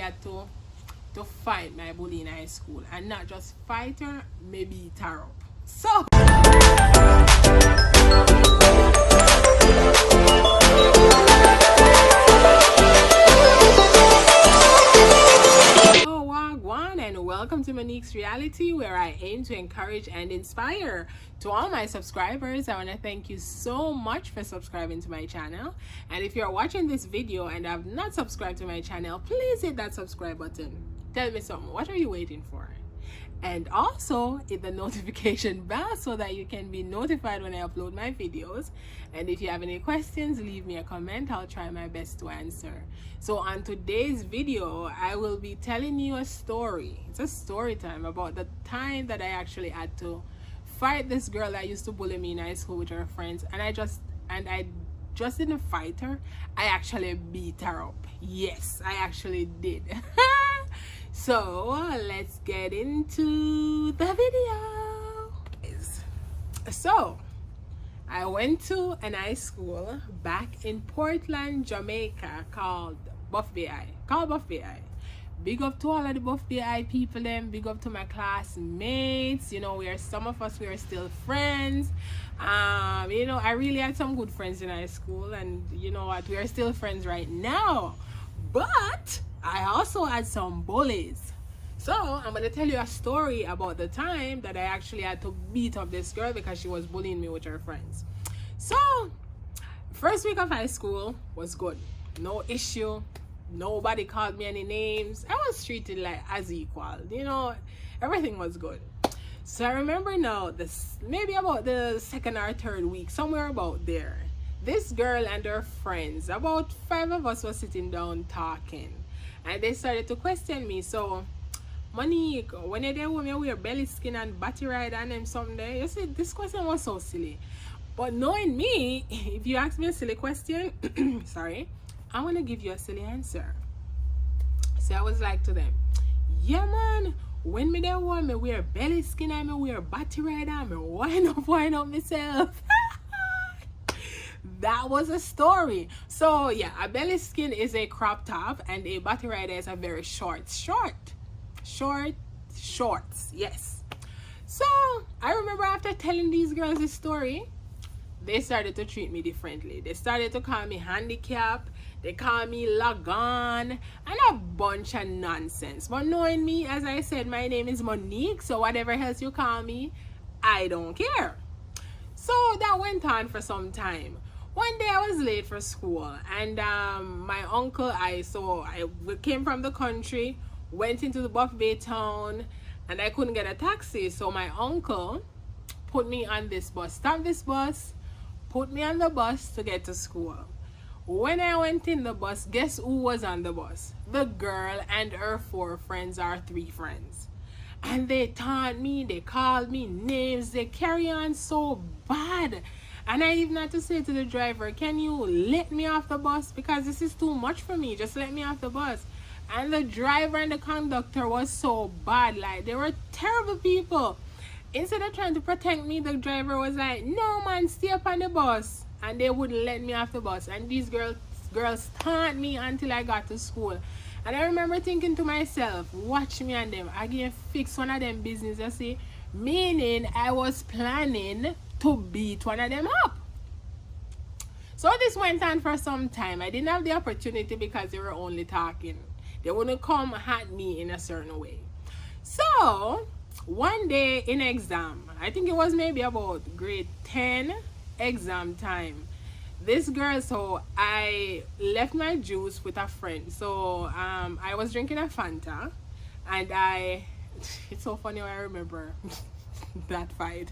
had to fight my bully in high school, and not just fight her, maybe eat her up. So and welcome to Monique's Reality, where I aim to encourage and inspire. To all my subscribers, I want to thank you so much for subscribing to my channel. And if you're watching this video and have not subscribed to my channel, please hit that subscribe button. Tell me something. What are you waiting for? And also hit the notification bell so that you can be notified when I upload my videos. And if you have any questions, leave me a comment. I'll try my best to answer. So on today's video, I will be telling you a story. It's a story time about the time that I actually had to fight this girl that used to bully me in high school with her friends. And I just didn't fight her. I actually beat her up. Yes, I actually did. So let's get into the video. So I went to an high school back in Portland, Jamaica called Buff Bay High. Big up to all of the Buff Bay High people them. Big up to my classmates. You know, some of us we are still friends. You know, I really had some good friends in high school, and you know what, we are still friends right now. But I also had some bullies. So I'm going to tell you a story about the time that I actually had to beat up this girl because she was bullying me with her friends. So first week of high school was good. No issue. Nobody called me any names. I was treated like as equal. You know, everything was good. So I remember now, maybe about the second or third week, somewhere about there, this girl and her friends, about 5 of us were sitting down talking. And they started to question me. So, Monique, when you there with me wear belly skin and body ride on them someday, you see, this question was so silly. But knowing me, if you ask me a silly question, sorry, I'm going to give you a silly answer. So I was like to them, yeah man, when me there want me wear belly skin and me wear body ride on me, why not myself? That was a story. So yeah, a belly skin is a crop top and a body rider is a very short shorts. Yes. So I remember after telling these girls this story, they started to treat me differently. They started to call me handicap. They call me lagon and a bunch of nonsense. But knowing me, as I said, my name is Monique, so whatever else you call me, I don't care. So that went on for some time. One day I was late for school, and my uncle, I came from the country, went into the Buff Bay town, and I couldn't get a taxi. So my uncle put me on this bus, stopped this bus, put me on the bus to get to school. When I went in the bus, guess who was on the bus? The girl and her 4 friends, or 3 friends. And they taunted me, they called me names, they carry on so bad. And I even had to say to the driver, can you let me off the bus? Because this is too much for me. Just let me off the bus. And the driver and the conductor was so bad. Like, they were terrible people. Instead of trying to protect me, the driver was like, no man, stay up on the bus. And they wouldn't let me off the bus. And these girls taunted me until I got to school. And I remember thinking to myself, watch me and them. I can fix one of them business, you see. Meaning I was planning to beat one of them up. So this went on for some time. I didn't have the opportunity because they were only talking. They wouldn't come at me in a certain way. So one day in exam, I think it was maybe about grade 10 exam time, this girl, so I left my juice with a friend. So I was drinking a Fanta, and it's so funny how I remember that fight.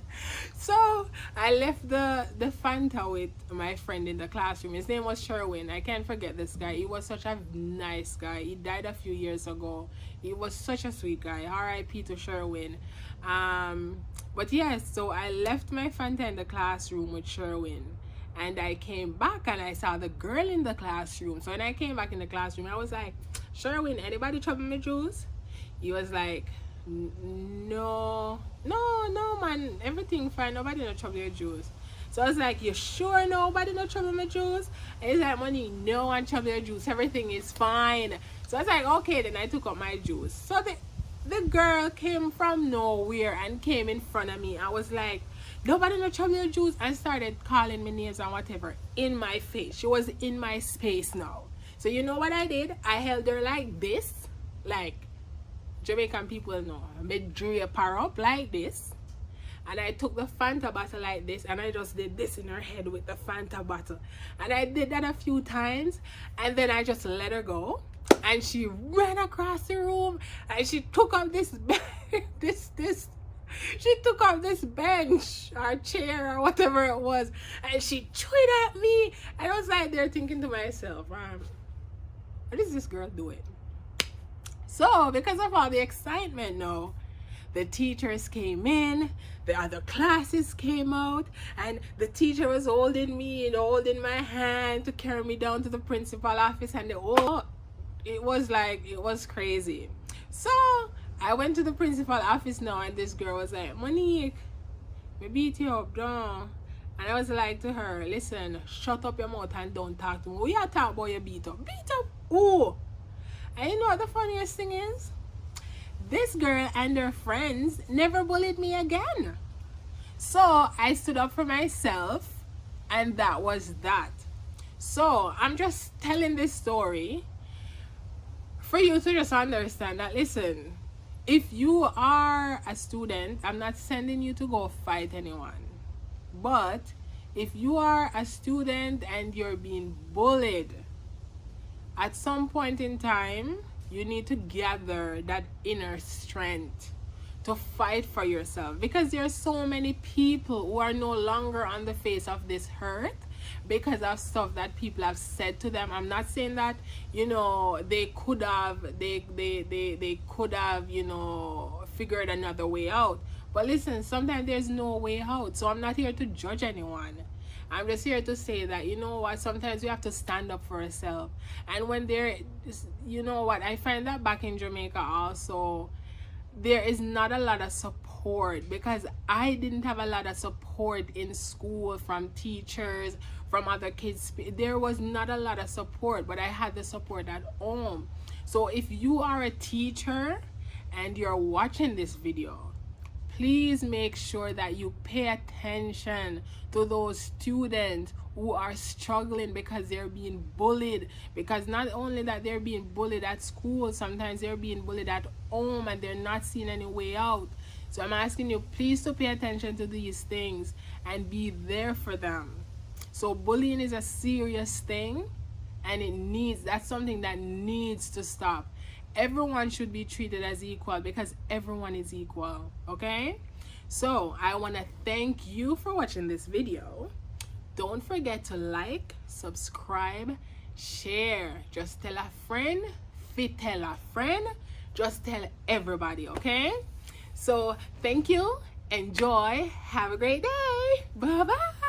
So I left the Fanta with my friend in the classroom. His name was Sherwin. I can't forget this guy. He was such a nice guy. He died a few years ago. He was such a sweet guy. R.I.P. to Sherwin. But yes, so I left my Fanta in the classroom with Sherwin, and I came back and I saw the girl in the classroom. So when I came back in the classroom, I was like, Sherwin, anybody trouble my juice? He was like, no man, everything fine, nobody no trouble your juice. So I was like, you sure nobody no trouble my juice? And he's like, money, no one trouble your juice, everything is fine. So I was like, okay, then I took up my juice. So the girl came from nowhere and came in front of me. I was like, nobody no trouble your juice, and started calling me names and whatever in my face. She was in my space now. So you know what I did? I held her like this, like Jamaican people know. I drew her up like this. And I took the Fanta bottle like this, and I just did this in her head with the Fanta bottle. And I did that a few times, and then I just let her go. And she ran across the room, and she took up this she took up this bench or chair or whatever it was, and she threw it at me. And I was like there thinking to myself, what is this girl doing? So because of all the excitement now, the teachers came in, the other classes came out, and the teacher was holding me and holding my hand to carry me down to the principal office, and it was crazy. So I went to the principal office now, and this girl was like, Monique, me beat you up, don't. And I was like to her, listen, shut up your mouth and don't talk to me. We are talking about your beat up. Beat up? Oh. And you know what the funniest thing is? This girl and her friends never bullied me again. So I stood up for myself, and that was that. So I'm just telling this story for you to just understand that, listen, if you are a student, I'm not sending you to go fight anyone. But if you are a student and you're being bullied, at some point in time, you need to gather that inner strength to fight for yourself, because there are so many people who are no longer on the face of this earth because of stuff that people have said to them. I'm not saying that, you know, they could have you know, figured another way out, but listen, sometimes there's no way out. So I'm not here to judge anyone. I'm just here to say that, you know what, sometimes we have to stand up for ourselves. And when there is, you know what, I find that back in Jamaica also, there is not a lot of support, because I didn't have a lot of support in school from teachers, from other kids. There was not a lot of support, but I had the support at home. So if you are a teacher and you're watching this video, please make sure that you pay attention to those students who are struggling because they're being bullied. Because not only that they're being bullied at school, sometimes they're being bullied at home and they're not seeing any way out. So I'm asking you please to pay attention to these things and be there for them. So bullying is a serious thing, and that's something that needs to stop. Everyone should be treated as equal, because everyone is equal. Okay, so I want to thank you for watching this video. Don't forget to like, subscribe, share. Just tell a friend, tell a friend, just tell everybody. Okay, so thank you, enjoy, have a great day, bye bye.